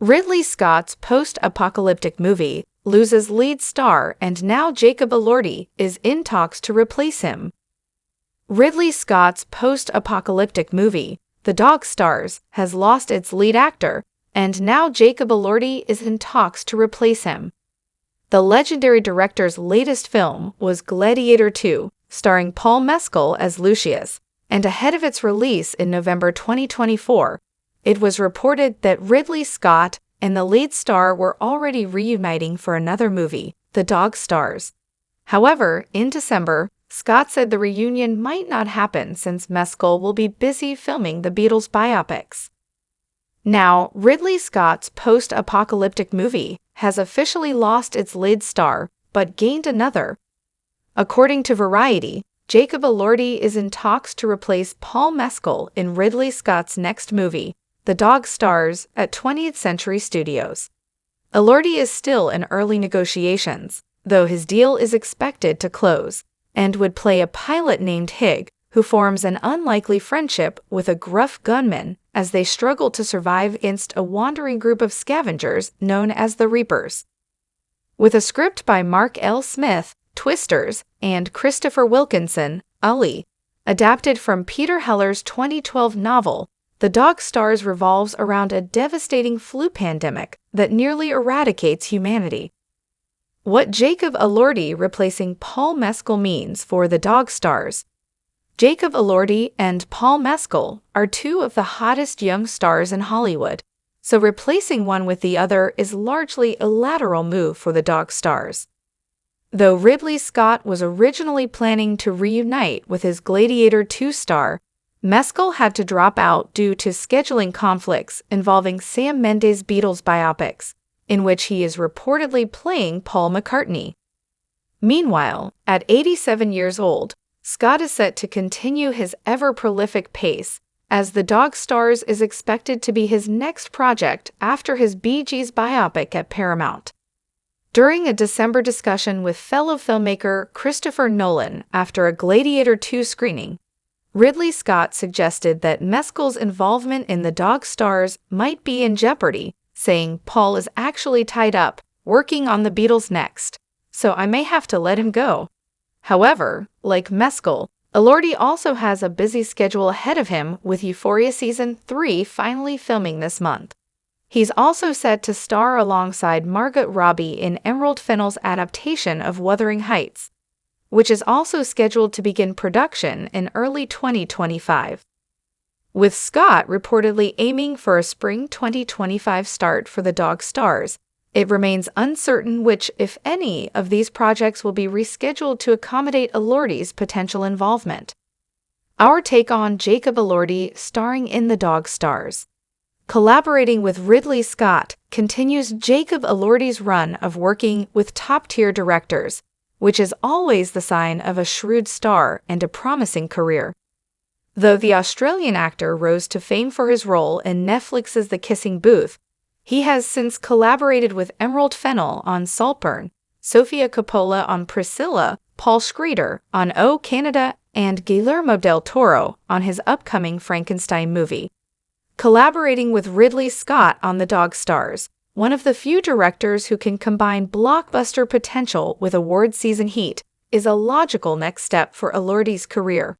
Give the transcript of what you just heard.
Ridley Scott's post-apocalyptic movie loses lead star, and now Jacob Elordi is in talks to replace him. Ridley Scott's post-apocalyptic movie, The Dog Stars, has lost its lead actor, and now Jacob Elordi is in talks to replace him. The legendary director's latest film was Gladiator II, starring Paul Mescal as Lucius, and ahead of its release in November 2024, it was reported that Ridley Scott and the lead star were already reuniting for another movie, The Dog Stars. However, in December, Scott said the reunion might not happen since Mescal will be busy filming the Beatles biopics. Now, Ridley Scott's post-apocalyptic movie has officially lost its lead star, but gained another. According to Variety, Jacob Elordi is in talks to replace Paul Mescal in Ridley Scott's next movie, The Dog Stars, at 20th Century Studios. Elordi is still in early negotiations, though his deal is expected to close, and would play a pilot named Hig, who forms an unlikely friendship with a gruff gunman as they struggle to survive against a wandering group of scavengers known as the Reapers. With a script by Mark L. Smith, Twisters, and Christopher Wilkinson, Ully, adapted from Peter Heller's 2012 novel, The Dog Stars revolves around a devastating flu pandemic that nearly eradicates humanity. What Jacob Elordi replacing Paul Mescal means for The Dog Stars. Jacob Elordi and Paul Mescal are two of the hottest young stars in Hollywood, so replacing one with the other is largely a lateral move for The Dog Stars. Though Ridley Scott was originally planning to reunite with his Gladiator II star, Mescal had to drop out due to scheduling conflicts involving Sam Mendes' Beatles biopics, in which he is reportedly playing Paul McCartney. Meanwhile, at 87 years old, Scott is set to continue his ever-prolific pace, as The Dog Stars is expected to be his next project after his Bee Gees biopic at Paramount. During a December discussion with fellow filmmaker Christopher Nolan after a Gladiator II screening, Ridley Scott suggested that Mescal's involvement in The Dog Stars might be in jeopardy, saying Paul is actually tied up, working on the Beatles next, so I may have to let him go. However, like Mescal, Elordi also has a busy schedule ahead of him with Euphoria Season 3 finally filming this month. He's also set to star alongside Margot Robbie in Emerald Fennell's adaptation of Wuthering Heights, which is also scheduled to begin production in early 2025. With Scott reportedly aiming for a spring 2025 start for The Dog Stars, it remains uncertain which, if any, of these projects will be rescheduled to accommodate Elordi's potential involvement. Our take on Jacob Elordi starring in The Dog Stars. Collaborating with Ridley Scott continues Jacob Elordi's run of working with top-tier directors, which is always the sign of a shrewd star and a promising career. Though the Australian actor rose to fame for his role in Netflix's The Kissing Booth, he has since collaborated with Emerald Fennell on Saltburn, Sofia Coppola on Priscilla, Paul Schrader on O Canada, and Guillermo del Toro on his upcoming Frankenstein movie. Collaborating with Ridley Scott on The Dog Stars, one of the few directors who can combine blockbuster potential with award season heat, is a logical next step for Elordi's career.